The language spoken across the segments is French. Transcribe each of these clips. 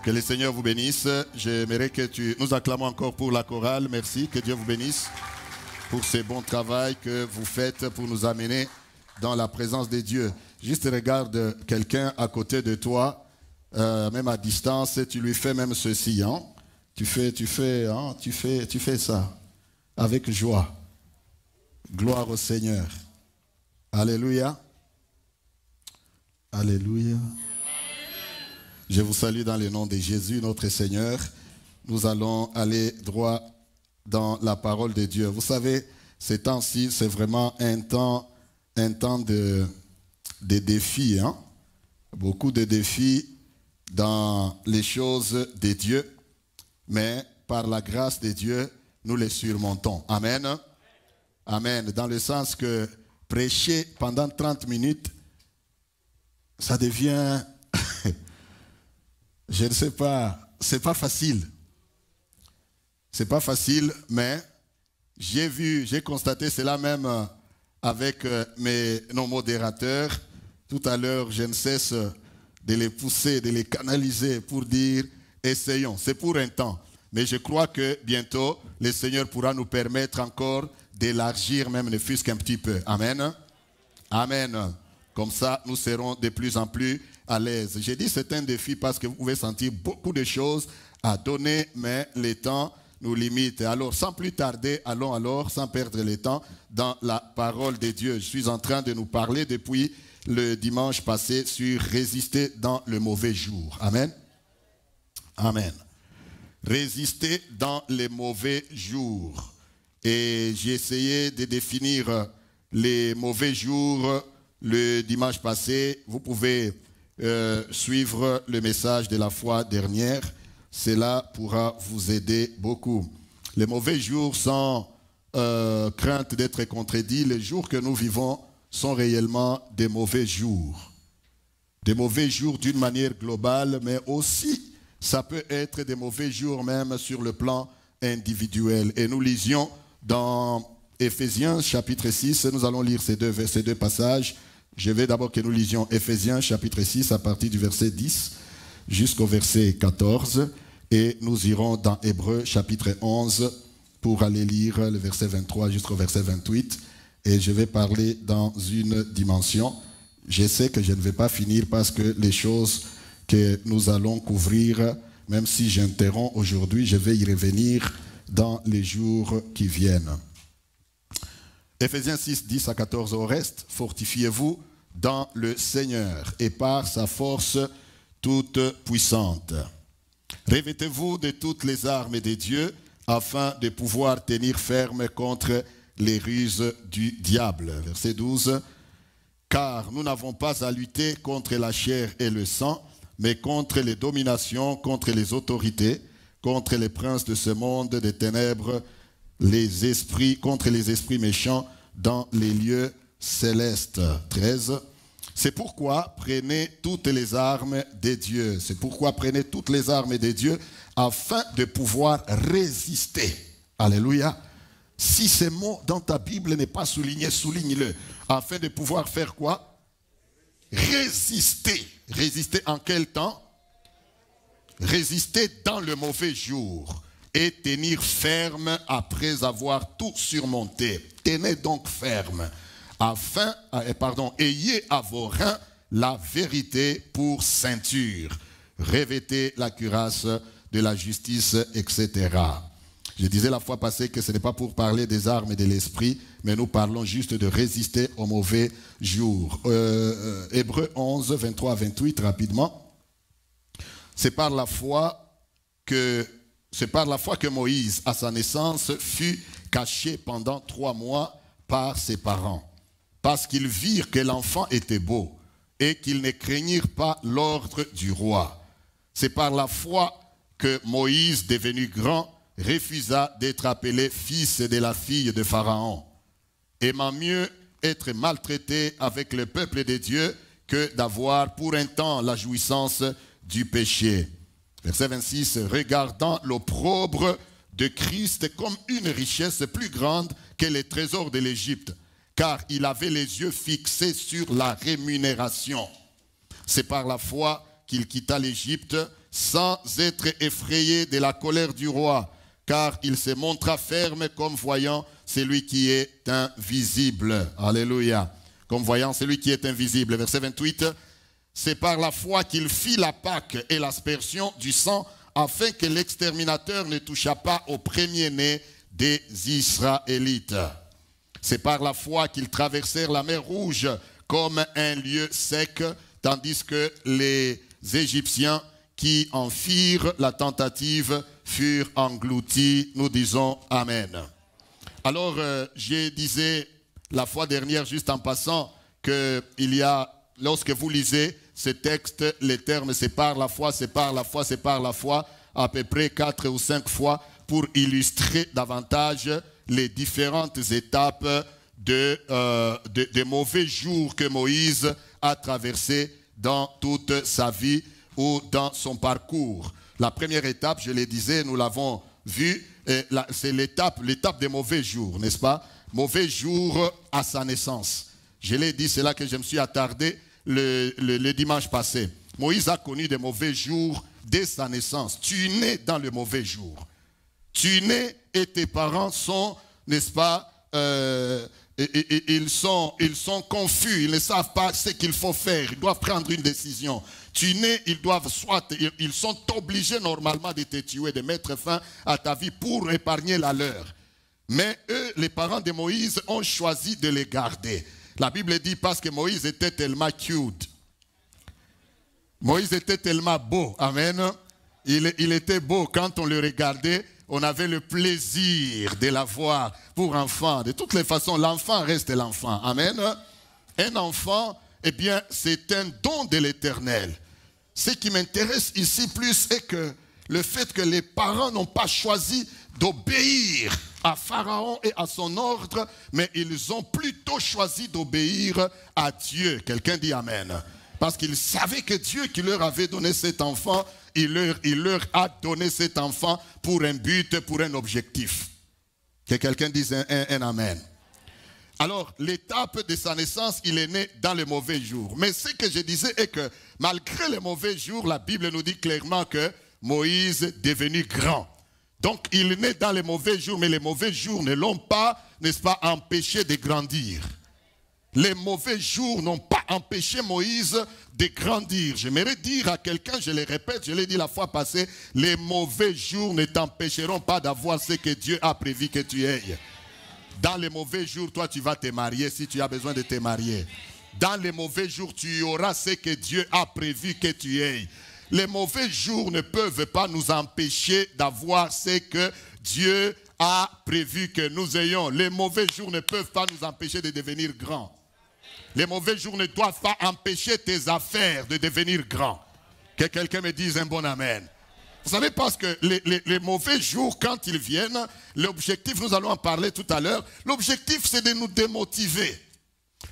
Que le Seigneur vous bénisse. J'aimerais que nous acclamons encore pour la chorale. Merci, que Dieu vous bénisse pour ce bon travail que vous faites pour nous amener dans la présence de Dieu. Juste regarde quelqu'un à côté de toi, même à distance, tu lui fais même ceci. Hein? Tu fais ça avec joie. Gloire au Seigneur. Alléluia. Alléluia. Je vous salue dans le nom de Jésus, notre Seigneur. Nous allons aller droit dans la parole de Dieu. Vous savez, ces temps-ci, c'est vraiment un temps de défis. Hein? Beaucoup de défis dans les choses de Dieu. Mais par la grâce de Dieu, nous les surmontons. Amen. Amen. Dans le sens que prêcher pendant 30 minutes, ça devient... Je ne sais pas, c'est pas facile. C'est pas facile, mais j'ai constaté cela même avec nos modérateurs. Tout à l'heure, je ne cesse de les pousser, de les canaliser pour dire, essayons. C'est pour un temps. Mais je crois que bientôt, le Seigneur pourra nous permettre encore d'élargir, même ne fût-ce qu'un petit peu. Amen. Amen. Comme ça, nous serons de plus en plus à l'aise. J'ai dit c'est un défi parce que vous pouvez sentir beaucoup de choses à donner, mais le temps nous limite. Alors, sans plus tarder, allons alors, sans perdre le temps, dans la parole de Dieu. Je suis en train de nous parler depuis le dimanche passé sur résister dans le mauvais jour. Amen. Amen. Résister dans les mauvais jours. Et j'ai essayé de définir les mauvais jours le dimanche passé. Vous pouvez suivre le message de la fois dernière. Cela pourra vous aider beaucoup. Les mauvais jours, sans crainte d'être contredits, les jours que nous vivons sont réellement des mauvais jours. Des mauvais jours d'une manière globale, mais aussi ça peut être des mauvais jours même sur le plan individuel. Et nous lisions dans Éphésiens chapitre 6, nous allons lire ces deux passages. Je vais d'abord que nous lisions Éphésiens chapitre 6 à partir du verset 10 jusqu'au verset 14. Et nous irons dans Hébreux chapitre 11 pour aller lire le verset 23 jusqu'au verset 28. Et je vais parler dans une dimension. Je sais que je ne vais pas finir parce que les choses que nous allons couvrir, même si j'interromps aujourd'hui, je vais y revenir dans les jours qui viennent. Éphésiens 6, 10 à 14, au reste, fortifiez-vous dans le Seigneur et par sa force toute puissante. Revêtez-vous de toutes les armes de Dieu afin de pouvoir tenir ferme contre les ruses du diable. Verset 12. Car nous n'avons pas à lutter contre la chair et le sang, mais contre les dominations, contre les autorités, contre les princes de ce monde des ténèbres, contre les esprits méchants dans les lieux célestes. 13. C'est pourquoi prenez toutes les armes de Dieu. C'est pourquoi prenez toutes les armes de Dieu afin de pouvoir résister. Alléluia. Si ce mot dans ta Bible n'est pas souligné, souligne-le. Afin de pouvoir faire quoi? Résister. Résister en quel temps? Résister dans le mauvais jour et tenir ferme après avoir tout surmonté. Tenez donc ferme. Ayez à vos reins la vérité pour ceinture. Revêtez la cuirasse de la justice, etc. Je disais la fois passée que ce n'est pas pour parler des armes et de l'esprit, mais nous parlons juste de résister au mauvais jour. Hébreux 11, 23 à 28, rapidement. C'est par la foi que Moïse, à sa naissance, fut caché pendant 3 mois par ses parents, parce qu'ils virent que l'enfant était beau et qu'ils ne craignirent pas l'ordre du roi. C'est par la foi que Moïse, devenu grand, refusa d'être appelé fils de la fille de Pharaon, aimant mieux être maltraité avec le peuple de Dieu que d'avoir pour un temps la jouissance du péché. Verset 26, regardant l'opprobre de Christ comme une richesse plus grande que les trésors de l'Égypte, car il avait les yeux fixés sur la rémunération. C'est par la foi qu'il quitta l'Égypte, sans être effrayé de la colère du roi, car il se montra ferme comme voyant celui qui est invisible. Alléluia. Comme voyant celui qui est invisible. Verset 28. C'est par la foi qu'il fit la Pâque et l'aspersion du sang, afin que l'exterminateur ne touchât pas au premier-né des Israélites. C'est par la foi qu'ils traversèrent la mer Rouge comme un lieu sec, tandis que les Égyptiens qui en firent la tentative furent engloutis. Nous disons Amen. Alors, je disais la fois dernière, juste en passant, qu'il y a, lorsque vous lisez ce texte, les termes c'est par la foi, c'est par la foi, c'est par la foi, à peu près 4 ou 5 fois, pour illustrer davantage les différentes étapes de mauvais jours que Moïse a traversés dans toute sa vie ou dans son parcours. La première étape, je le disais, nous l'avons vu, c'est l'étape des mauvais jours, n'est-ce pas? Mauvais jours à sa naissance. Je l'ai dit, c'est là que je me suis attardé le dimanche passé. Moïse a connu des mauvais jours dès sa naissance. Tu es né dans le mauvais jour. Tu es né et tes parents sont, n'est-ce pas, ils sont confus, ils ne savent pas ce qu'il faut faire, ils doivent prendre une décision. Tu es né, ils sont obligés normalement de te tuer, de mettre fin à ta vie pour épargner la leur. Mais eux, les parents de Moïse, ont choisi de les garder. La Bible dit parce que Moïse était tellement cute. Moïse était tellement beau, amen. Il était beau, quand on le regardait, on avait le plaisir de l'avoir pour enfant. De toutes les façons, l'enfant reste l'enfant, amen. Un enfant, eh bien, c'est un don de l'Éternel. Ce qui m'intéresse ici plus est que le fait que les parents n'ont pas choisi d'obéir à Pharaon et à son ordre, mais ils ont plutôt choisi d'obéir à Dieu. Quelqu'un dit Amen. Parce qu'ils savaient que Dieu qui leur avait donné cet enfant, il leur a donné cet enfant pour un but, pour un objectif. Que quelqu'un dise un Amen. Alors, l'étape de sa naissance, il est né dans le mauvais jour. Mais ce que je disais est que malgré les mauvais jours, la Bible nous dit clairement que Moïse est devenu grand. Donc, il est né dans les mauvais jours, mais les mauvais jours ne l'ont pas, n'est-ce pas, empêché de grandir. Les mauvais jours n'ont pas empêché Moïse de grandir. J'aimerais dire à quelqu'un, je le répète, je l'ai dit la fois passée, les mauvais jours ne t'empêcheront pas d'avoir ce que Dieu a prévu que tu aies. Dans les mauvais jours, toi, tu vas te marier si tu as besoin de te marier. Dans les mauvais jours, tu auras ce que Dieu a prévu que tu aies. Les mauvais jours ne peuvent pas nous empêcher d'avoir ce que Dieu a prévu que nous ayons. Les mauvais jours ne peuvent pas nous empêcher de devenir grands. Les mauvais jours ne doivent pas empêcher tes affaires de devenir grands. Que quelqu'un me dise un bon amen. Vous savez, parce que les mauvais jours, quand ils viennent, l'objectif, nous allons en parler tout à l'heure, l'objectif c'est de nous démotiver.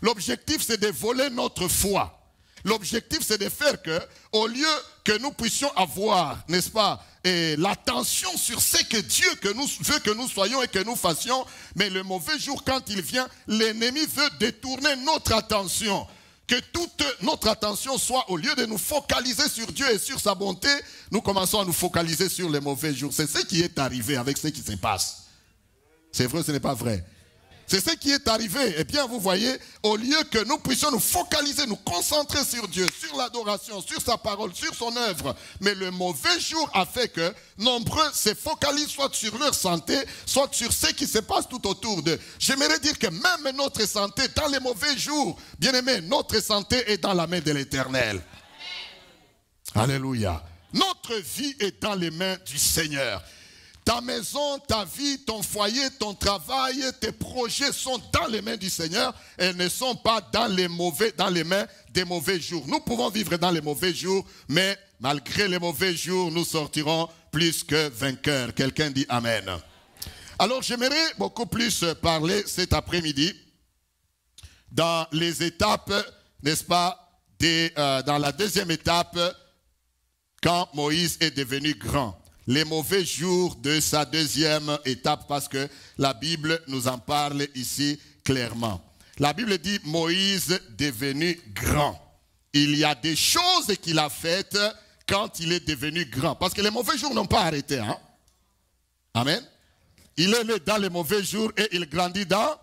L'objectif c'est de voler notre foi. L'objectif c'est de faire que, au lieu que nous puissions avoir, n'est-ce pas, l'attention sur ce que Dieu veut que nous soyons et que nous fassions, mais le mauvais jour, quand il vient, l'ennemi veut détourner notre attention. Que toute notre attention soit, au lieu de nous focaliser sur Dieu et sur sa bonté, nous commençons à nous focaliser sur les mauvais jours. C'est ce qui est arrivé avec ce qui se passe. C'est vrai ou ce n'est pas vrai? C'est ce qui est arrivé. Eh bien, vous voyez, au lieu que nous puissions nous focaliser, nous concentrer sur Dieu, sur l'adoration, sur sa parole, sur son œuvre, mais le mauvais jour a fait que nombreux se focalisent soit sur leur santé, soit sur ce qui se passe tout autour d'eux. J'aimerais dire que même notre santé, dans les mauvais jours, bien aimé, notre santé est dans la main de l'Éternel. Alléluia. Notre vie est dans les mains du Seigneur. Ta maison, ta vie, ton foyer, ton travail, tes projets sont dans les mains du Seigneur et ne sont pas dans les mains des mauvais jours. Nous pouvons vivre dans les mauvais jours, mais malgré les mauvais jours, nous sortirons plus que vainqueurs. Quelqu'un dit Amen. Alors j'aimerais beaucoup plus parler cet après-midi dans les étapes, n'est-ce pas, dans la deuxième étape, quand Moïse est devenu grand. Les mauvais jours de sa deuxième étape, parce que la Bible nous en parle ici clairement. La Bible dit Moïse devenu grand. Il y a des choses qu'il a faites quand il est devenu grand. Parce que les mauvais jours n'ont pas arrêté. Hein? Amen. Il est né dans les mauvais jours et il grandit dans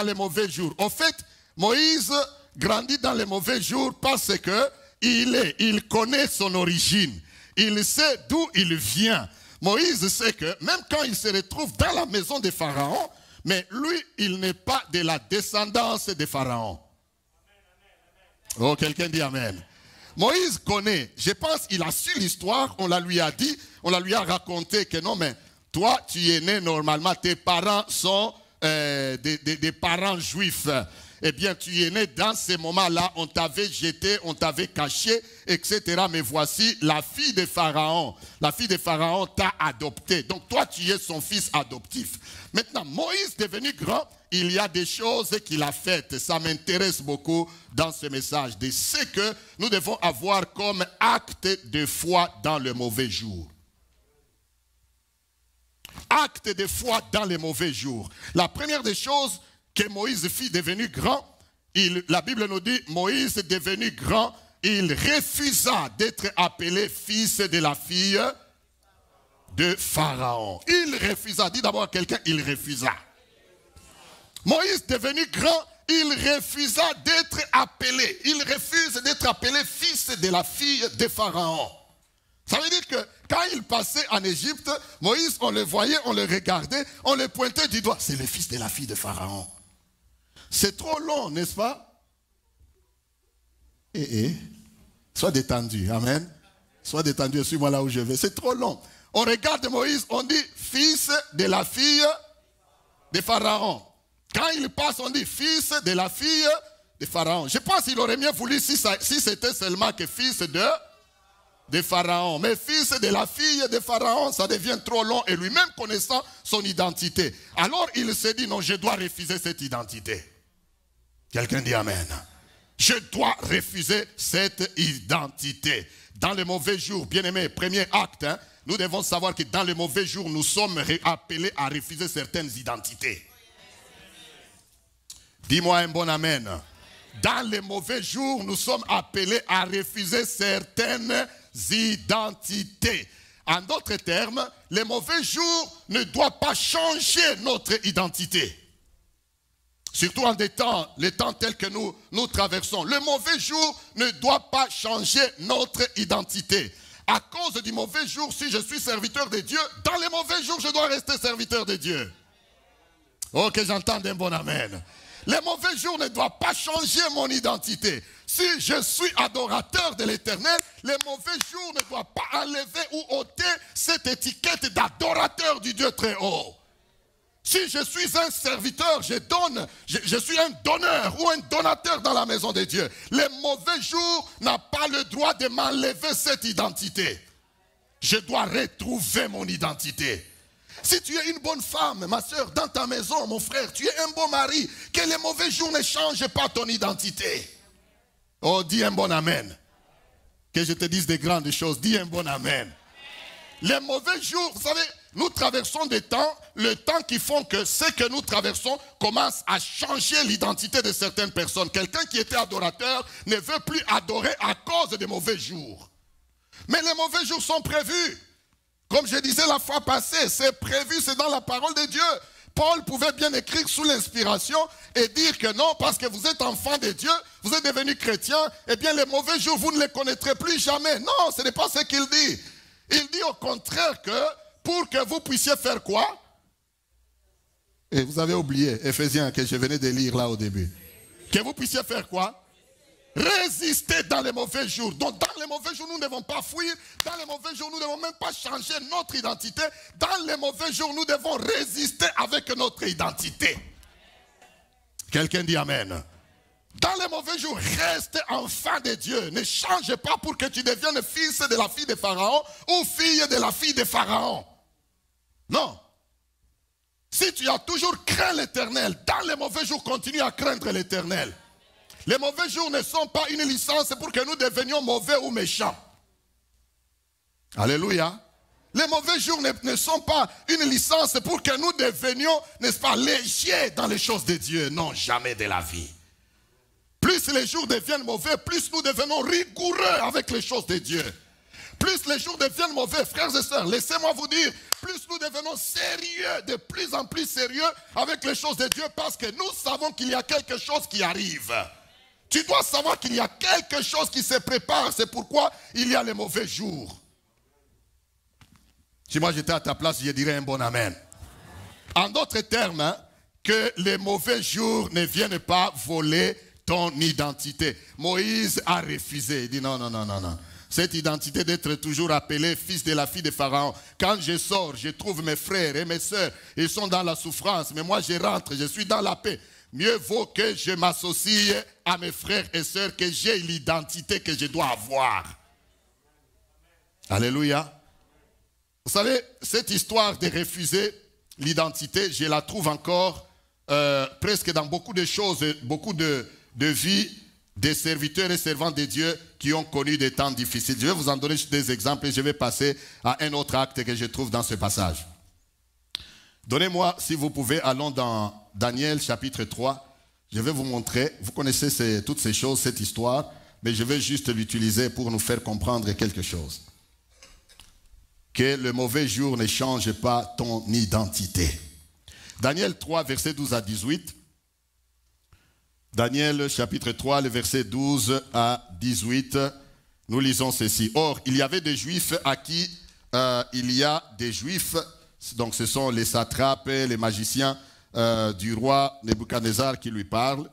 les mauvais jours. En fait, Moïse grandit dans les mauvais jours parce que il connaît son origine. Il sait d'où il vient. Moïse sait que même quand il se retrouve dans la maison de Pharaon, mais lui, il n'est pas de la descendance de Pharaon. Oh, quelqu'un dit Amen. Moïse connaît, je pense qu'il a su l'histoire, on la lui a dit, on la lui a raconté que non, mais toi, tu es né normalement, tes parents sont des parents juifs. Eh bien, tu es né dans ces moments-là, on t'avait jeté, on t'avait caché, etc. Mais voici, la fille de Pharaon t'a adopté. Donc, toi, tu es son fils adoptif. Maintenant, Moïse devenu grand, il y a des choses qu'il a faites. Ça m'intéresse beaucoup dans ce message. De ce que nous devons avoir comme acte de foi dans le mauvais jour. Acte de foi dans les mauvais jours. La première des choses que Moïse fit devenu grand, la Bible nous dit, Moïse devenu grand, il refusa d'être appelé fils de la fille de Pharaon. Il refusa, dis d'abord à quelqu'un, il refusa. Moïse devenu grand, il refusa d'être appelé. Il refuse d'être appelé fils de la fille de Pharaon. Ça veut dire que quand il passait en Égypte, Moïse, on le voyait, on le regardait, on le pointait du doigt. C'est le fils de la fille de Pharaon. C'est trop long, n'est-ce pas? Sois détendu, amen. Sois détendu, suis-moi là où je vais. C'est trop long. On regarde Moïse, on dit fils de la fille de Pharaon. Quand il passe, on dit fils de la fille de Pharaon. Je pense qu'il aurait mieux voulu si c'était seulement que fils de Pharaon. Mais fils de la fille de Pharaon, ça devient trop long et lui-même connaissant son identité. Alors il s'est dit non, je dois refuser cette identité. Quelqu'un dit amen. Je dois refuser cette identité. Dans les mauvais jours, bien-aimés, premier acte, hein, nous devons savoir que dans les mauvais jours, nous sommes appelés à refuser certaines identités. Dis-moi un bon amen. Dans les mauvais jours, nous sommes appelés à refuser certaines identités. En d'autres termes, les mauvais jours ne doivent pas changer notre identité. Surtout en les temps tels que nous traversons. Le mauvais jour ne doit pas changer notre identité. À cause du mauvais jour, si je suis serviteur de Dieu, dans les mauvais jours, je dois rester serviteur de Dieu. Oh, que j'entende un bon amen. Les mauvais jours ne doivent pas changer mon identité. Si je suis adorateur de l'Éternel, les mauvais jours ne doivent pas enlever ou ôter cette étiquette d'adorateur du Dieu très haut. Si je suis un serviteur, je suis un donneur ou un donateur dans la maison de Dieu. Les mauvais jours n'ont pas le droit de m'enlever cette identité. Je dois retrouver mon identité. Si tu es une bonne femme, ma soeur, dans ta maison, mon frère, tu es un bon mari, que les mauvais jours ne changent pas ton identité. Oh, dis un bon amen. Que je te dise des grandes choses, dis un bon amen. Les mauvais jours, vous savez, nous traversons des temps, le temps qui font que ce que nous traversons commence à changer l'identité de certaines personnes. Quelqu'un qui était adorateur ne veut plus adorer à cause des mauvais jours. Mais les mauvais jours sont prévus. Comme je disais la fois passée, c'est prévu, c'est dans la parole de Dieu. Paul pouvait bien écrire sous l'inspiration et dire que non, parce que vous êtes enfant de Dieu, vous êtes devenu chrétien, eh bien les mauvais jours, vous ne les connaîtrez plus jamais. Non, ce n'est pas ce qu'il dit. Il dit au contraire que pour que vous puissiez faire quoi? Et vous avez oublié, Éphésiens, que je venais de lire là au début. Que vous puissiez faire quoi? Résister dans les mauvais jours. Donc dans les mauvais jours, nous ne devons pas fuir. Dans les mauvais jours, nous ne devons même pas changer notre identité. Dans les mauvais jours, nous devons résister avec notre identité. Quelqu'un dit amen. Dans les mauvais jours, reste enfant de Dieu. Ne change pas pour que tu deviennes fils de la fille de Pharaon ou fille de la fille de Pharaon. Non. Si tu as toujours craint l'Éternel, dans les mauvais jours, continue à craindre l'Éternel. Les mauvais jours ne sont pas une licence pour que nous devenions mauvais ou méchants. Alléluia. Les mauvais jours ne sont pas une licence pour que nous devenions, n'est-ce pas, légers dans les choses de Dieu. Non, jamais de la vie. Plus les jours deviennent mauvais, plus nous devenons rigoureux avec les choses de Dieu. Plus les jours deviennent mauvais, frères et sœurs, laissez-moi vous dire, plus nous devenons sérieux, de plus en plus sérieux avec les choses de Dieu, parce que nous savons qu'il y a quelque chose qui arrive. Tu dois savoir qu'il y a quelque chose qui se prépare, c'est pourquoi il y a les mauvais jours. Si moi j'étais à ta place, je dirais un bon amen. En d'autres termes, hein, que les mauvais jours ne viennent pas voler ton identité. Moïse a refusé, il dit non, non, non, non, non. Cette identité d'être toujours appelé fils de la fille de Pharaon. Quand je sors, je trouve mes frères et mes sœurs, ils sont dans la souffrance, mais moi je rentre, je suis dans la paix. Mieux vaut que je m'associe à mes frères et sœurs, que j'ai l'identité que je dois avoir. Alléluia. Vous savez, cette histoire de refuser l'identité, je la trouve encore presque dans beaucoup de choses, beaucoup de vies des serviteurs et servants de Dieu qui ont connu des temps difficiles. Je vais vous en donner des exemples et je vais passer à un autre acte que je trouve dans ce passage. Donnez-moi, si vous pouvez, allons dans Daniel chapitre 3. Je vais vous montrer, vous connaissez toutes ces choses, cette histoire, mais je vais juste l'utiliser pour nous faire comprendre quelque chose. Que le mauvais jour ne change pas ton identité. Daniel 3, verset 12 à 18. Daniel chapitre 3, le verset 12 à 18. Nous lisons ceci. Or, il y avait des Juifs à qui il y a des Juifs, donc ce sont les satrapes, les magiciens du roi Nebuchadnezzar qui lui parlent.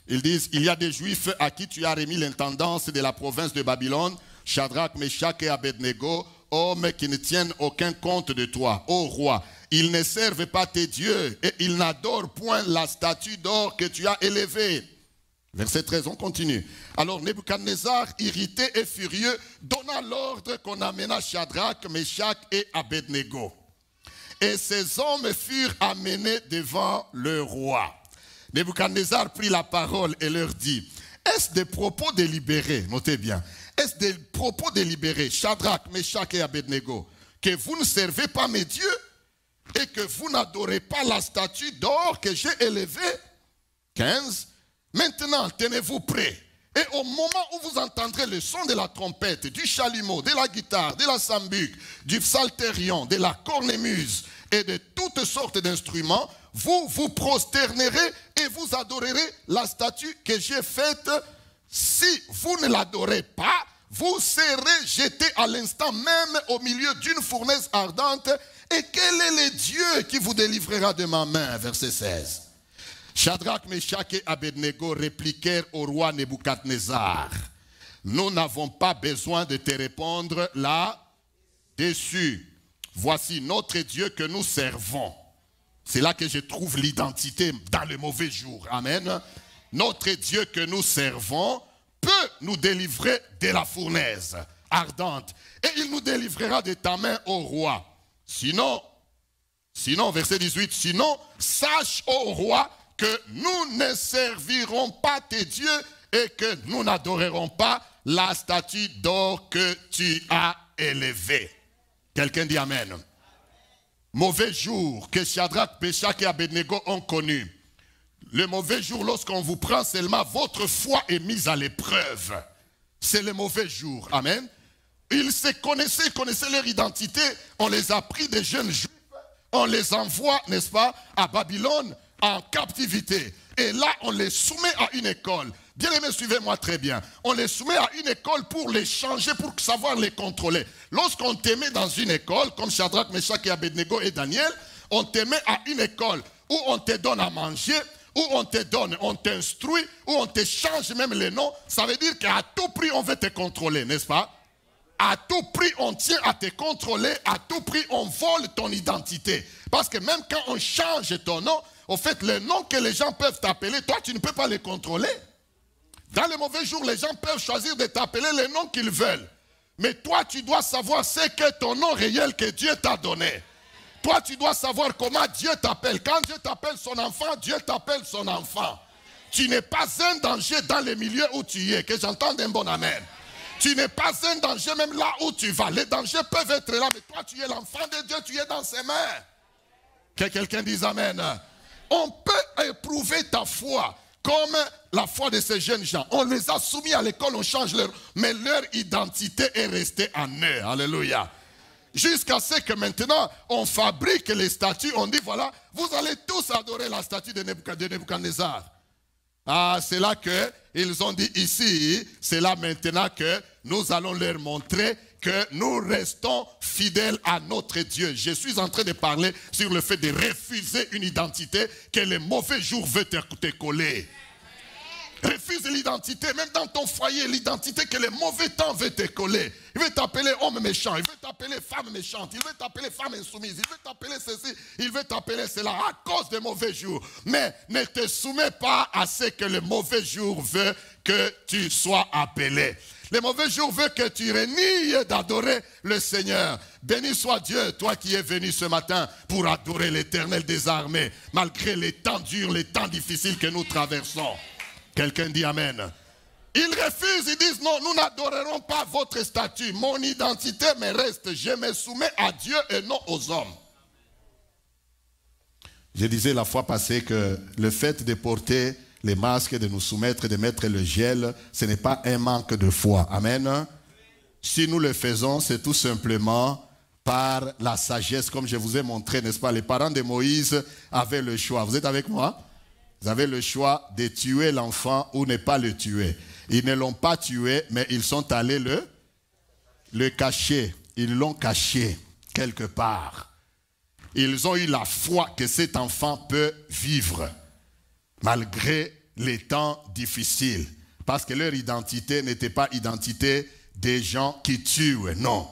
Ils disent, il y a des Juifs à qui tu as remis l'intendance de la province de Babylone, Shadrach, Meshach et Abednego, hommes qui ne tiennent aucun compte de toi, ô roi. Ils ne servent pas tes dieux et ils n'adorent point la statue d'or que tu as élevée. Verset 13, on continue. Alors Nebuchadnezzar, irrité et furieux, donna l'ordre qu'on amena Shadrach, Meshach et Abednego. Et ces hommes furent amenés devant le roi. Nebuchadnezzar prit la parole et leur dit, est-ce des propos délibérés, notez bien, est-ce des propos délibérés, Shadrach, Meshach et Abednego, que vous ne servez pas mes dieux et que vous n'adorez pas la statue d'or que j'ai élevée? 15. Maintenant, tenez-vous prêts. Et au moment où vous entendrez le son de la trompette, du chalumeau, de la guitare, de la sambuc, du psalterion, de la cornemuse et de toutes sortes d'instruments, vous vous prosternerez et vous adorerez la statue que j'ai faite. Si vous ne l'adorez pas, vous serez jeté à l'instant même au milieu d'une fournaise ardente. Et quel est le Dieu qui vous délivrera de ma main? Verset 16. Shadrach, Meshach et Abednego répliquèrent au roi Nebuchadnezzar. Nous n'avons pas besoin de te répondre là-dessus. Voici notre Dieu que nous servons. C'est là que je trouve l'identité dans le mauvais jour. Amen. Notre Dieu que nous servons peut nous délivrer de la fournaise ardente. Et il nous délivrera de ta main, ô roi. Sinon, verset 18, sinon, sache, ô roi, que nous ne servirons pas tes dieux et que nous n'adorerons pas la statue d'or que tu as élevée. Quelqu'un dit amen. Mauvais jour que Shadrach, Meshach et Abednego ont connu. Le mauvais jour lorsqu'on vous prend seulement, votre foi est mise à l'épreuve. C'est le mauvais jour. Amen. Ils se connaissaient, connaissaient leur identité. On les a pris des jeunes juifs. On les envoie, n'est-ce pas, à Babylone en captivité. Et là, on les soumet à une école. Bien aimés, suivez-moi très bien. On les soumet à une école pour les changer, pour savoir les contrôler. Lorsqu'on te met dans une école, comme Shadrach, Meshach et Abednego et Daniel, on te met à une école où on te donne à manger, où on te donne, on t'instruit, où on te change même les noms. Ça veut dire qu'à tout prix, on veut te contrôler, n'est-ce pas? À tout prix, on tient à te contrôler. À tout prix, on vole ton identité. Parce que même quand on change ton nom, au fait, les noms que les gens peuvent t'appeler, toi, tu ne peux pas les contrôler. Dans les mauvais jours, les gens peuvent choisir de t'appeler les noms qu'ils veulent. Mais toi, tu dois savoir ce qu'est ton nom réel que Dieu t'a donné. Toi, tu dois savoir comment Dieu t'appelle. Quand Dieu t'appelle son enfant, Dieu t'appelle son enfant. Tu n'es pas un danger dans les milieux où tu es. Que j'entende un bon amen. Tu n'es pas un danger même là où tu vas. Les dangers peuvent être là, mais toi, tu es l'enfant de Dieu, tu es dans ses mains. Que quelqu'un dise amen. On peut éprouver ta foi comme la foi de ces jeunes gens. On les a soumis à l'école, on change mais leur identité est restée en eux. Alléluia. Jusqu'à ce que maintenant, on fabrique les statues, on dit voilà, vous allez tous adorer la statue de Nebuchadnezzar. Ah, c'est là qu'ils ont dit ici, c'est là maintenant que nous allons leur montrer que nous restons fidèles à notre Dieu. Je suis en train de parler sur le fait de refuser une identité que le mauvais jour veut te coller. Refuse l'identité, même dans ton foyer, l'identité que le mauvais temps veut te coller. Il veut t'appeler homme méchant, il veut t'appeler femme méchante, il veut t'appeler femme insoumise, il veut t'appeler ceci, il veut t'appeler cela à cause des mauvais jours. Mais ne te soumets pas à ce que le mauvais jour veut que tu sois appelé. Le mauvais jour veut que tu renies d'adorer le Seigneur. Béni soit Dieu, toi qui es venu ce matin pour adorer l'Éternel des armées, malgré les temps durs, les temps difficiles que nous traversons. Quelqu'un dit Amen. Ils refusent, ils disent non, nous n'adorerons pas votre statut. Mon identité me reste, je me soumets à Dieu et non aux hommes. Je disais la fois passée que le fait de porter les masques, de nous soumettre, de mettre le gel, ce n'est pas un manque de foi. Amen. Si nous le faisons, c'est tout simplement par la sagesse, comme je vous ai montré, n'est-ce pas? Les parents de Moïse avaient le choix. Vous êtes avec moi? Vous avez le choix de tuer l'enfant ou ne pas le tuer. Ils ne l'ont pas tué, mais ils sont allés le cacher. Ils l'ont caché quelque part. Ils ont eu la foi que cet enfant peut vivre, malgré les temps difficiles. Parce que leur identité n'était pas identité des gens qui tuent, non.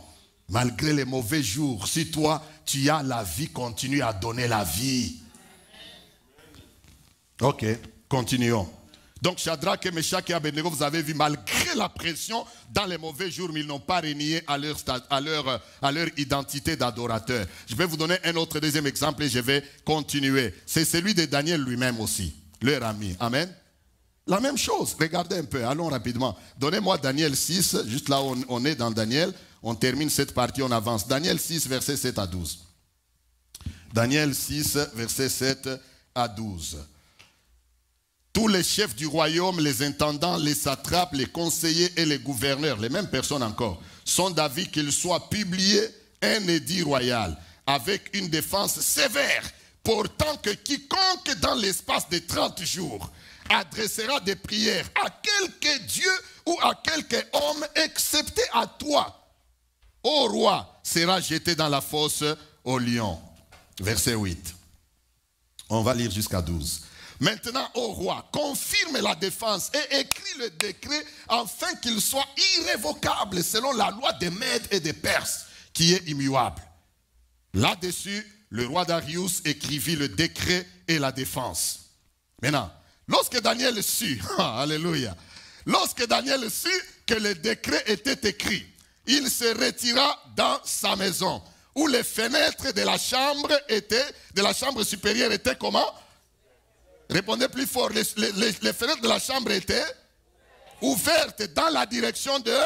Malgré les mauvais jours, si toi, tu as la vie, continue à donner la vie. Ok, continuons. Donc Shadrach, Meshach et Abednego, vous avez vu, malgré la pression, dans les mauvais jours, ils n'ont pas renié à leur identité d'adorateur. Je vais vous donner un autre deuxième exemple et je vais continuer. C'est celui de Daniel lui-même aussi, leur ami. Amen. La même chose, regardez un peu, allons rapidement. Donnez-moi Daniel 6, juste là où on est dans Daniel. On termine cette partie, on avance. Daniel 6, versets 7 à 12. Daniel 6, versets 7 à 12. Tous les chefs du royaume, les intendants, les satrapes, les conseillers et les gouverneurs, les mêmes personnes encore, sont d'avis qu'il soit publié un édit royal avec une défense sévère, portant que quiconque dans l'espace de 30 jours adressera des prières à quelque Dieu ou à quelque homme, excepté à toi, ô roi, sera jeté dans la fosse au lion. Verset 8. On va lire jusqu'à 12. Maintenant, ô roi, confirme la défense et écris le décret afin qu'il soit irrévocable selon la loi des Mèdes et des Perses, qui est immuable. Là-dessus, le roi Darius écrivit le décret et la défense. Maintenant, lorsque Daniel sut, alléluia, lorsque Daniel sut que le décret était écrit, il se retira dans sa maison, où les fenêtres de la chambre supérieure étaient comment? Répondez plus fort. Les fenêtres de la chambre étaient ouvertes dans la direction de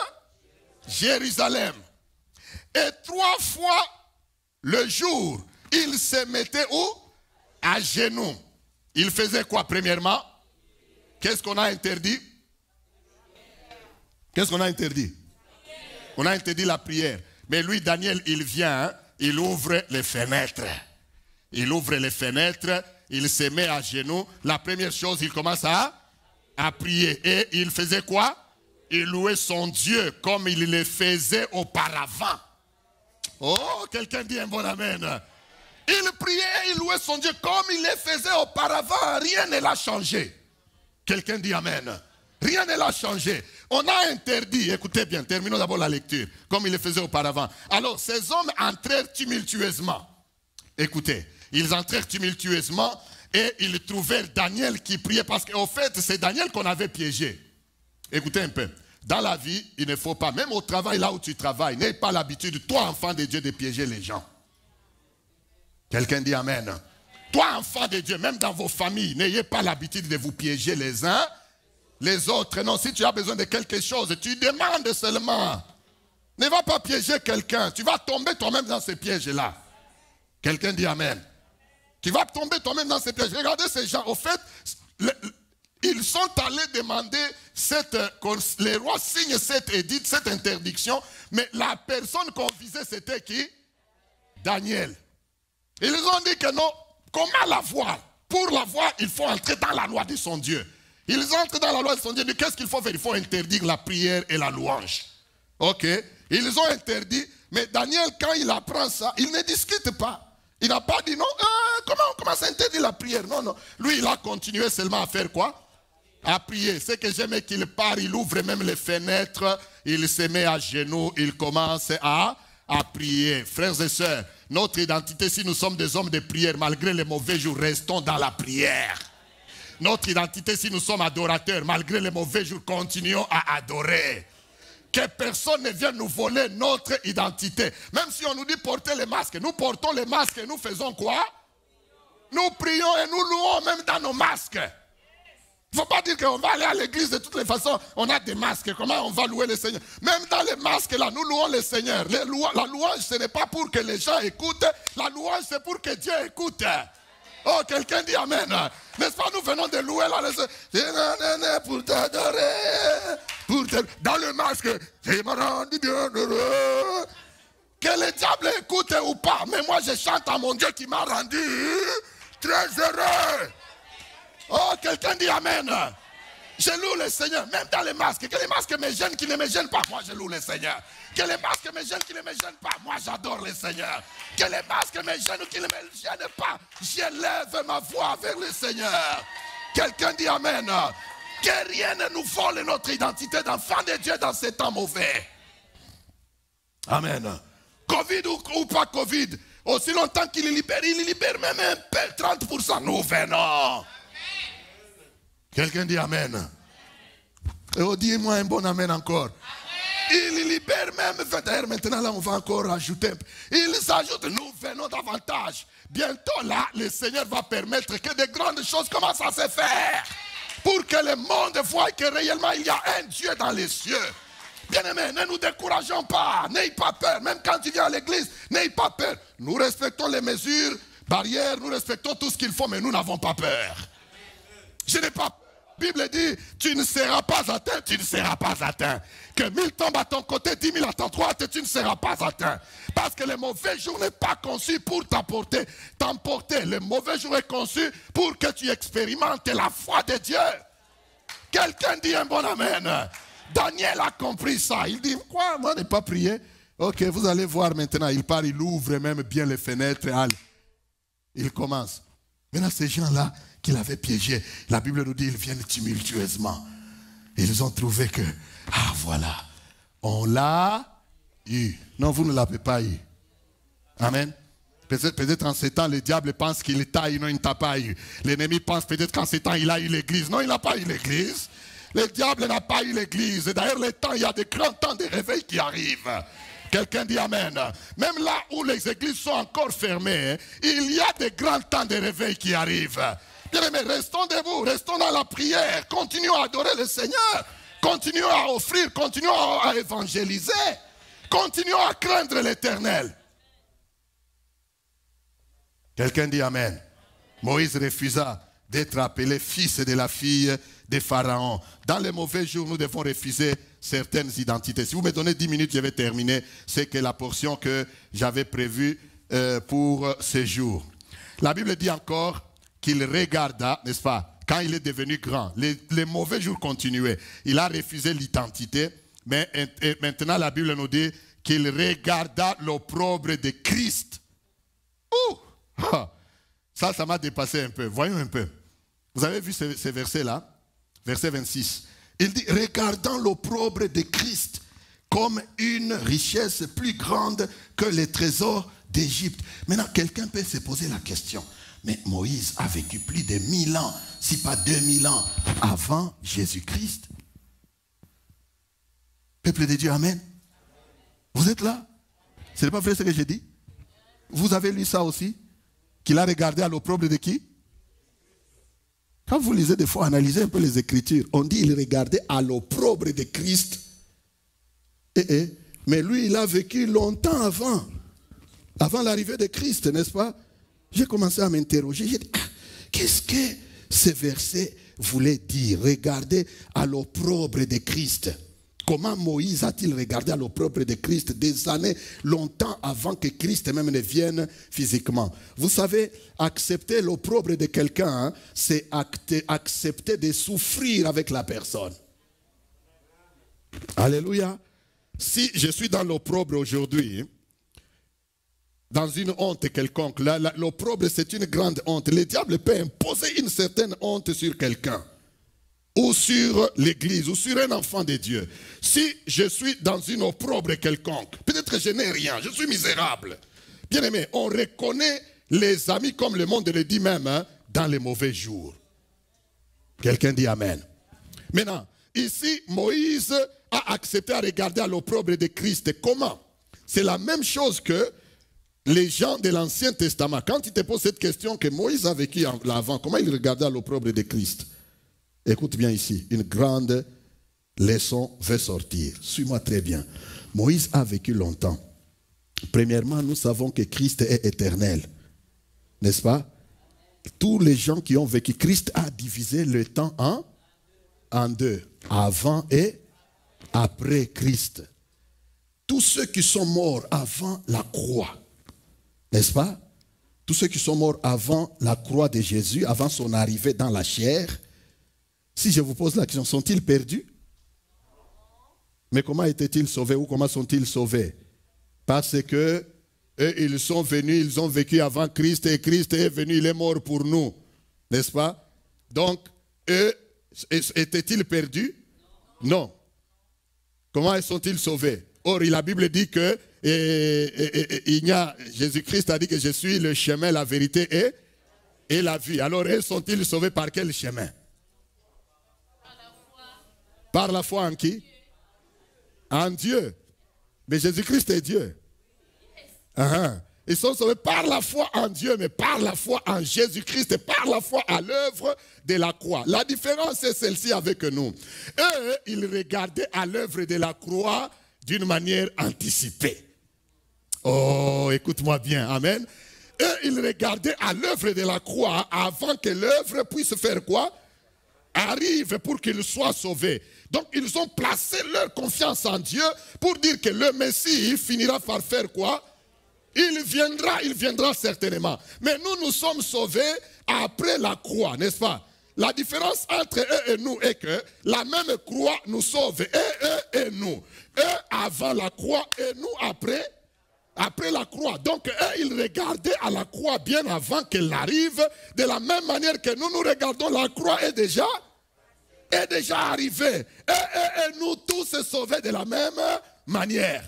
Jérusalem. Et 3 fois le jour, il se mettait où? À genoux. Il faisait quoi premièrement? Qu'est-ce qu'on a interdit? Qu'est-ce qu'on a interdit? On a interdit la prière. Mais lui, Daniel, il vient, hein, il ouvre les fenêtres. Il ouvre les fenêtres. Il se met à genoux. La première chose, il commence à prier. Et il faisait quoi? Il louait son Dieu comme il le faisait auparavant. Oh, quelqu'un dit un bon amen. Il priait, il louait son Dieu comme il le faisait auparavant. Rien ne l'a changé. Quelqu'un dit amen. Rien ne l'a changé. On a interdit, écoutez bien, terminons d'abord la lecture, comme il le faisait auparavant. Alors, ces hommes entrèrent tumultueusement. Écoutez. Ils entrèrent tumultueusement et ils trouvèrent Daniel qui priait parce qu'en fait, c'est Daniel qu'on avait piégé. Écoutez un peu. Dans la vie, il ne faut pas, même au travail, là où tu travailles, n'aie pas l'habitude, toi, enfant de Dieu, de piéger les gens. Quelqu'un dit amen. Toi, enfant de Dieu, même dans vos familles, n'ayez pas l'habitude de vous piéger les uns, les autres. Non, si tu as besoin de quelque chose, tu demandes seulement. Ne va pas piéger quelqu'un. Tu vas tomber toi-même dans ces pièges-là. Quelqu'un dit amen. Tu vas tomber toi-même dans ces pièges. Regardez ces gens. Au fait, ils sont allés demander que les rois signent cette édite, cette interdiction, mais la personne qu'on visait, c'était qui? Daniel. Ils ont dit que non, comment la voir? Pour la voir, il faut entrer dans la loi de son Dieu. Ils entrent dans la loi de son Dieu. Qu'est-ce qu'il faut faire? Il faut interdire la prière et la louange. Ok? Ils ont interdit, mais Daniel, quand il apprend ça, il ne discute pas. Il n'a pas dit non, comment on commence à interdire la prière? Non, non. Lui, il a continué seulement à faire quoi? À prier. Ce que j'aime qu'il part, il ouvre même les fenêtres, il se met à genoux, il commence à prier. Frères et sœurs, notre identité, si nous sommes des hommes de prière, malgré les mauvais jours, restons dans la prière. Notre identité, si nous sommes adorateurs, malgré les mauvais jours, continuons à adorer. Que personne ne vienne nous voler notre identité. Même si on nous dit porter les masques, nous portons les masques et nous faisons quoi? Nous prions et nous louons même dans nos masques. Il ne faut pas dire qu'on va aller à l'église de toutes les façons, on a des masques, comment on va louer le Seigneur? Même dans les masques là, nous louons le Seigneur. La louange, ce n'est pas pour que les gens écoutent, la louange c'est pour que Dieu écoute. Oh, quelqu'un dit Amen. N'est-ce pas, nous venons de louer là, pour t'adorer. Dans le masque, il m'a rendu bien heureux. Que le diable écoute ou pas, mais moi je chante à mon Dieu qui m'a rendu très heureux. Oh, quelqu'un dit Amen. Je loue le Seigneur, même dans les masques. Que les masques me gênent, qui ne me gênent pas, moi je loue le Seigneur. Que les masques me gênent, qui ne me gênent pas, moi j'adore le Seigneur. Que les masques me gênent ou qui ne me gênent pas, j'élève ma voix vers le Seigneur. Quelqu'un dit Amen. Que rien ne nous vole notre identité d'enfant de Dieu dans ces temps mauvais. Amen. Covid ou pas Covid, aussi longtemps qu'il libère même un peu, 30%. Nous venons. Quelqu'un dit Amen. Et oh, dis-moi un bon Amen encore. Amen. Il libère même. Maintenant là on va encore rajouter. Il s'ajoute, nous venons davantage. Bientôt là, le Seigneur va permettre que de grandes choses commencent à se faire. Pour que le monde voie que réellement il y a un Dieu dans les cieux. Bien-aimés, ne nous décourageons pas. N'ayez pas peur. Même quand tu viens à l'église, n'ayez pas peur. Nous respectons les mesures, barrières, nous respectons tout ce qu'il faut, mais nous n'avons pas peur. Je n'ai pas peur. La Bible dit, tu ne seras pas atteint, tu ne seras pas atteint. Que 1000 tombent à ton côté, 10 000 à ton droite, tu ne seras pas atteint. Parce que le mauvais jour n'est pas conçu pour t'emporter. Le mauvais jour est conçu pour que tu expérimentes la foi de Dieu. Quelqu'un dit un bon Amen. Daniel a compris ça. Il dit, quoi, moi ne pas prier? Ok, vous allez voir maintenant. Il part, il ouvre même bien les fenêtres. Allez. Il commence. Maintenant, ces gens-là qu'il avait piégés, la Bible nous dit, ils viennent tumultueusement. Ils ont trouvé que, ah voilà, on l'a eu. Non, vous ne l'avez pas eu. Amen. Peut-être en ces temps, le diable pense qu'il t'a eu, non, il ne t'a pas eu. L'ennemi pense peut-être qu'en ces temps, il a eu l'église. Non, il n'a pas eu l'église. Le diable n'a pas eu l'église. D'ailleurs, les temps, il y a de grands temps de réveil qui arrivent. Quelqu'un dit Amen. Même là où les églises sont encore fermées, il y a de grands temps de réveil qui arrivent. Bien, mais restons debout, restons dans la prière, continuons à adorer le Seigneur, continuons à offrir, continuons à évangéliser, continuons à craindre l'Éternel. Quelqu'un dit Amen. Moïse refusa d'être appelé fils de la fille de Pharaon. Dans les mauvais jours, nous devons refuser certaines identités. Si vous me donnez 10 minutes, je vais terminer. C'est que la portion que j'avais prévue pour ce jour. La Bible dit encore qu'il regarda, n'est-ce pas, quand il est devenu grand, les mauvais jours continuaient. Il a refusé l'identité, mais maintenant la Bible nous dit qu'il regarda l'opprobre de Christ. Ouh! Ça m'a dépassé un peu. Voyons un peu. Vous avez vu ce verset-là? Verset 26. Il dit, regardant l'opprobre de Christ comme une richesse plus grande que les trésors d'Égypte. Maintenant, quelqu'un peut se poser la question. Mais Moïse a vécu plus de 1000 ans, si pas 2000 ans, avant Jésus-Christ. Peuple de Dieu, Amen. Vous êtes là? Ce n'est pas vrai ce que j'ai dit? Vous avez lu ça aussi? Qu'il a regardé à l'opprobre de qui? Quand vous lisez des fois, analysez un peu les Écritures. On dit qu'il regardait à l'opprobre de Christ. Mais lui, il a vécu longtemps avant l'arrivée de Christ, n'est-ce pas? J'ai commencé à m'interroger. J'ai dit, qu'est-ce que ce verset voulait dire. Regardez à l'opprobre de Christ. Comment Moïse a-t-il regardé à l'opprobre de Christ des années, longtemps avant que Christ même ne vienne physiquement? Vous savez, accepter l'opprobre de quelqu'un, hein, c'est accepter de souffrir avec la personne. Alléluia. Si je suis dans l'opprobre aujourd'hui, dans une honte quelconque, l'opprobre c'est une grande honte. Le diable peut imposer une certaine honte sur quelqu'un, ou sur l'église, ou sur un enfant de Dieu. Si je suis dans une opprobre quelconque, peut-être que je n'ai rien, je suis misérable. Bien aimé, on reconnaît les amis, comme le monde le dit même, hein, dans les mauvais jours. Quelqu'un dit Amen. Maintenant, ici, Moïse a accepté à regarder à l'opprobre de Christ. Comment? C'est la même chose que les gens de l'Ancien Testament. Quand ils te posent cette question que Moïse a vécu avant, comment il regardait à l'opprobre de Christ? Écoute bien ici, une grande leçon va sortir. Suis-moi très bien. Moïse a vécu longtemps. Premièrement, nous savons que Christ est éternel. N'est-ce pas? Tous les gens qui ont vécu, Christ a divisé le temps en deux. Avant et après Christ. Tous ceux qui sont morts avant la croix. N'est-ce pas? Tous ceux qui sont morts avant la croix de Jésus, avant son arrivée dans la chair. Si je vous pose la question, sont-ils perdus? Mais comment étaient-ils sauvés ou comment sont-ils sauvés? Parce que eux, ils sont venus, ils ont vécu avant Christ et Christ est venu, il est mort pour nous. N'est-ce pas? Donc, eux, étaient-ils perdus? Non. Comment sont-ils sauvés? Or, la Bible dit que Jésus-Christ a dit que je suis le chemin, la vérité et la vie. Alors, eux sont-ils sauvés par quel chemin? Par la foi en qui? En Dieu. Mais Jésus-Christ est Dieu. Ils sont sauvés par la foi en Dieu, mais par la foi en Jésus-Christ et par la foi à l'œuvre de la croix. La différence est celle-ci avec nous. Eux, ils regardaient à l'œuvre de la croix d'une manière anticipée. Oh, écoute-moi bien, amen. Eux, ils regardaient à l'œuvre de la croix avant que l'œuvre puisse faire quoi? Arrive pour qu'ils soient sauvés. Donc, ils ont placé leur confiance en Dieu pour dire que le Messie finira par faire quoi? Il viendra certainement. Mais nous sommes sauvés après la croix, n'est-ce pas? La différence entre eux et nous est que la même croix nous sauve, et eux et nous. Eux avant la croix et nous après la croix. Donc eux, ils regardaient à la croix bien avant qu'elle arrive, de la même manière que nous regardons la croix est déjà arrivée. Et nous tous sauvés de la même manière.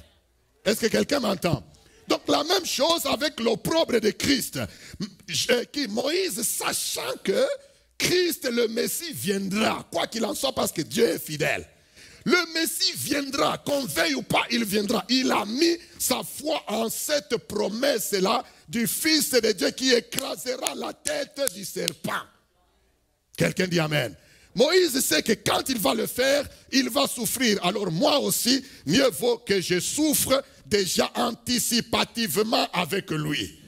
Est-ce que quelqu'un m'entend? Donc la même chose avec l'opprobre de Christ. Moïse, sachant que Christ, le Messie, viendra, quoi qu'il en soit, parce que Dieu est fidèle. Le Messie viendra, qu'on veuille ou pas, il viendra. Il a mis sa foi en cette promesse-là du Fils de Dieu qui écrasera la tête du serpent. Quelqu'un dit Amen. Moïse sait que quand il va le faire, il va souffrir. Alors moi aussi, mieux vaut que je souffre déjà anticipativement avec lui.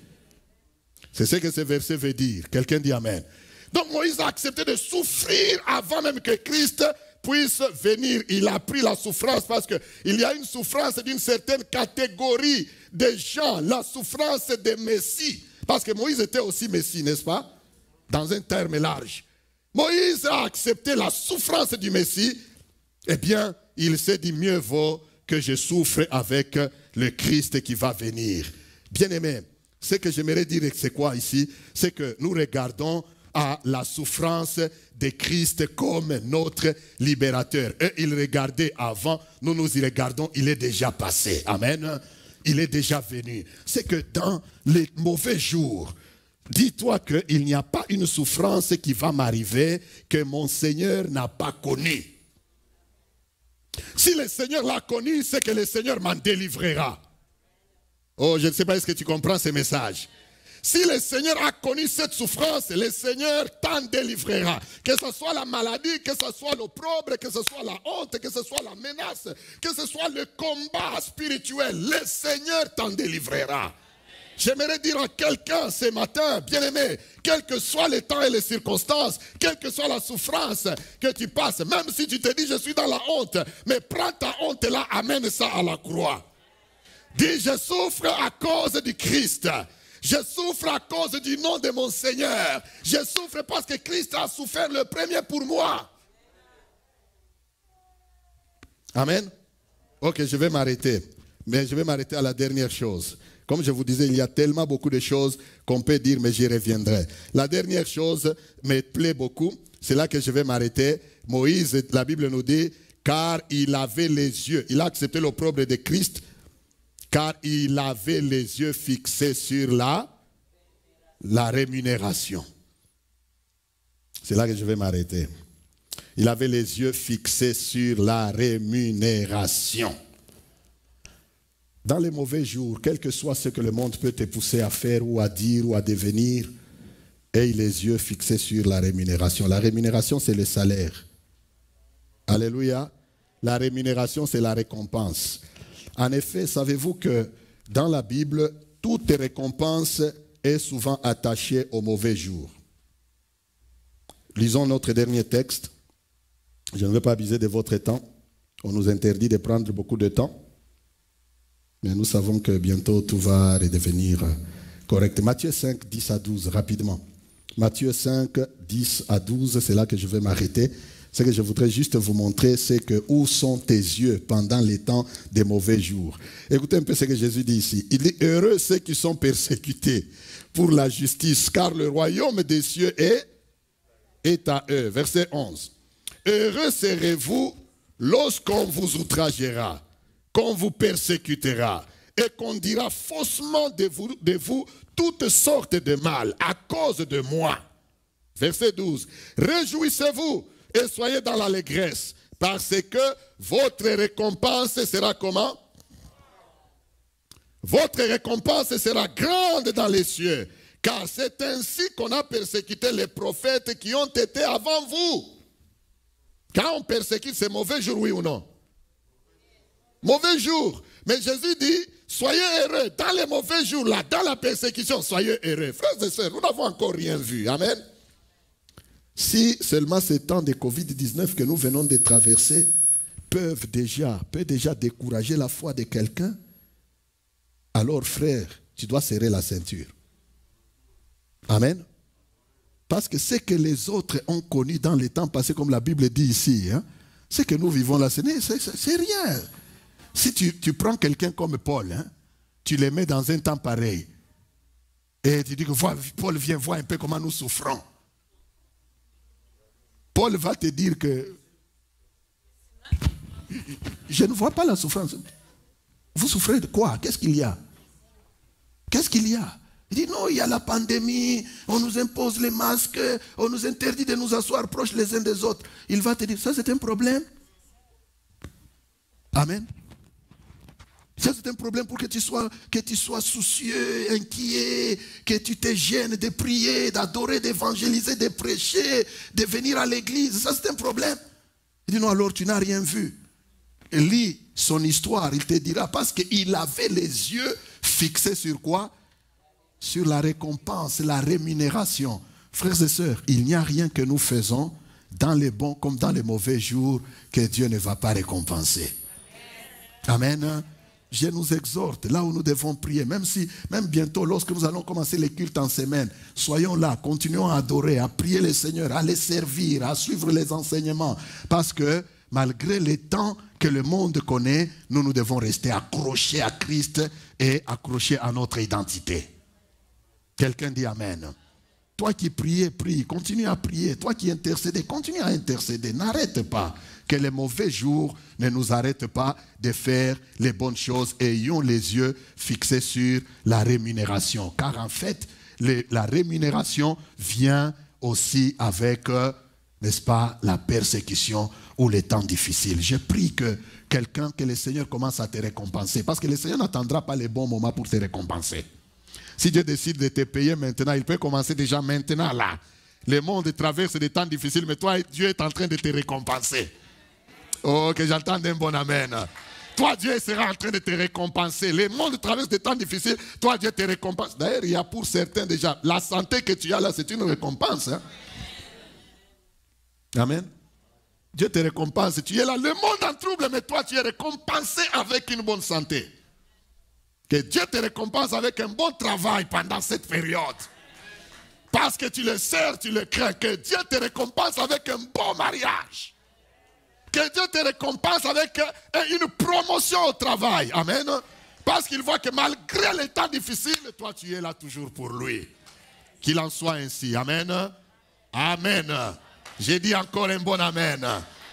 C'est ce que ce verset veut dire. Quelqu'un dit Amen. Donc Moïse a accepté de souffrir avant même que Christ puisse venir. Il a pris la souffrance parce qu'il y a une souffrance d'une certaine catégorie de gens. La souffrance des Messies. Parce que Moïse était aussi Messie, n'est-ce pas? Dans un terme large. Moïse a accepté la souffrance du Messie. Eh bien, il s'est dit mieux vaut que je souffre avec le Christ qui va venir. Bien-aimé, ce que j'aimerais dire, c'est quoi ici? C'est que nous regardons à la souffrance de Christ comme notre libérateur. Eux, ils regardaient avant, nous y regardons, il est déjà passé. Amen. Il est déjà venu. C'est que dans les mauvais jours, dis-toi qu'il n'y a pas une souffrance qui va m'arriver que mon Seigneur n'a pas connue. Si le Seigneur l'a connue, c'est que le Seigneur m'en délivrera. Oh, je ne sais pas est-ce que tu comprends ce message. Si le Seigneur a connu cette souffrance, le Seigneur t'en délivrera. Que ce soit la maladie, que ce soit l'opprobre, que ce soit la honte, que ce soit la menace, que ce soit le combat spirituel, le Seigneur t'en délivrera. J'aimerais dire à quelqu'un ce matin, bien-aimé, quels que soient les temps et les circonstances, quelle que soit la souffrance que tu passes, même si tu te dis je suis dans la honte, mais prends ta honte et là, amène ça à la croix. Dis, je souffre à cause du Christ. Je souffre à cause du nom de mon Seigneur. Je souffre parce que Christ a souffert le premier pour moi. Amen. Ok, je vais m'arrêter. Mais je vais m'arrêter à la dernière chose. Comme je vous disais, il y a tellement beaucoup de choses qu'on peut dire, mais j'y reviendrai. La dernière chose me plaît beaucoup. C'est là que je vais m'arrêter. Moïse, la Bible nous dit, car il avait les yeux. Il a accepté l'opprobre de Christ, car il avait les yeux fixés sur la rémunération. C'est là que je vais m'arrêter. Il avait les yeux fixés sur la rémunération. Dans les mauvais jours, quel que soit ce que le monde peut te pousser à faire ou à dire ou à devenir, aie les yeux fixés sur la rémunération. La rémunération, c'est le salaire. Alléluia. La rémunération, c'est la récompense. En effet, savez-vous que dans la Bible, toute récompense est souvent attachée au mauvais jour. Lisons notre dernier texte. Je ne veux pas abuser de votre temps. On nous interdit de prendre beaucoup de temps. Mais nous savons que bientôt tout va redevenir correct. Matthieu 5, 10 à 12, rapidement. Matthieu 5, 10 à 12, c'est là que je vais m'arrêter. Ce que je voudrais juste vous montrer, c'est que où sont tes yeux pendant les temps des mauvais jours. Écoutez un peu ce que Jésus dit ici. Il dit, heureux ceux qui sont persécutés pour la justice, car le royaume des cieux est à eux. Verset 11. Heureux serez-vous lorsqu'on vous outragera, qu'on vous persécutera et qu'on dira faussement de vous toutes sortes de mal à cause de moi. Verset 12. Réjouissez-vous et soyez dans l'allégresse, parce que votre récompense sera comment? Votre récompense sera grande dans les cieux, car c'est ainsi qu'on a persécuté les prophètes qui ont été avant vous. Quand on persécute, c'est mauvais jour, oui ou non? Mauvais jour. Mais Jésus dit, soyez heureux. Dans les mauvais jours, là, dans la persécution, soyez heureux. Frères et sœurs, nous n'avons encore rien vu. Amen. Si seulement ces temps de Covid-19 que nous venons de traverser peut déjà décourager la foi de quelqu'un, alors frère, tu dois serrer la ceinture. Amen. Parce que ce que les autres ont connu dans les temps passés, comme la Bible dit ici, ce que nous vivons là, c'est rien. Si tu prends quelqu'un comme Paul, tu le mets dans un temps pareil, et tu dis que Paul, viens voir un peu comment nous souffrons. Paul va te dire que je ne vois pas la souffrance. Vous souffrez de quoi? Qu'est-ce qu'il y a? Qu'est-ce qu'il y a? Il dit non, il y a la pandémie, on nous impose les masques, on nous interdit de nous asseoir proches les uns des autres. Il va te dire, ça c'est un problème. Amen. Ça c'est un problème pour que tu sois soucieux, inquiet, que tu te gênes de prier, d'adorer, d'évangéliser, de prêcher, de venir à l'église. Ça c'est un problème. Il dit non, alors tu n'as rien vu. Et lis son histoire, il te dira, parce qu'il avait les yeux fixés sur quoi? Sur la récompense, la rémunération. Frères et sœurs, il n'y a rien que nous faisons dans les bons comme dans les mauvais jours que Dieu ne va pas récompenser. Amen. Je nous exhorte, là où nous devons prier, même bientôt, lorsque nous allons commencer les cultes en semaine, soyons là, continuons à adorer, à prier le Seigneur, à les servir, à suivre les enseignements. Parce que malgré les temps que le monde connaît, nous devons rester accrochés à Christ et accrochés à notre identité. Quelqu'un dit Amen. Toi qui priais, prie, continue à prier. Toi qui intercédais, continue à intercéder. N'arrête pas. Que les mauvais jours ne nous arrêtent pas de faire les bonnes choses. Ayons les yeux fixés sur la rémunération. Car en fait, la rémunération vient aussi avec, n'est-ce pas, la persécution ou les temps difficiles. Je prie que le Seigneur commence à te récompenser. Parce que le Seigneur n'attendra pas les bons moments pour te récompenser. Si Dieu décide de te payer maintenant, il peut commencer déjà maintenant là. Le monde traverse des temps difficiles, mais toi, Dieu est en train de te récompenser. Oh, que j'entende un bon amen. Toi, Dieu sera en train de te récompenser. Le monde traverse des temps difficiles. Toi, Dieu te récompense. D'ailleurs, il y a pour certains déjà, la santé que tu as là, c'est une récompense. Hein? Amen. Dieu te récompense. Tu es là, le monde en trouble, mais toi, tu es récompensé avec une bonne santé. Que Dieu te récompense avec un bon travail pendant cette période. Parce que tu le sers, tu le crains. Que Dieu te récompense avec un bon mariage. Que Dieu te récompense avec une promotion au travail. Amen. Parce qu'il voit que malgré les temps difficiles, toi tu es là toujours pour lui. Qu'il en soit ainsi. Amen. Amen. J'ai dit encore un bon amen.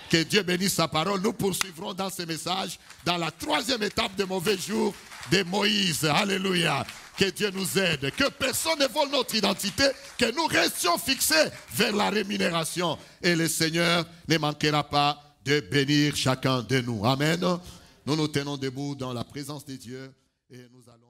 Que Dieu bénisse sa parole. Nous poursuivrons dans ce message dans la 3e étape de mauvais jours de Moïse. Alléluia. Que Dieu nous aide. Que personne ne vole notre identité. Que nous restions fixés vers la rémunération. Et le Seigneur ne manquera pas de bénir chacun de nous. Amen. Nous nous tenons debout dans la présence de Dieu et nous allons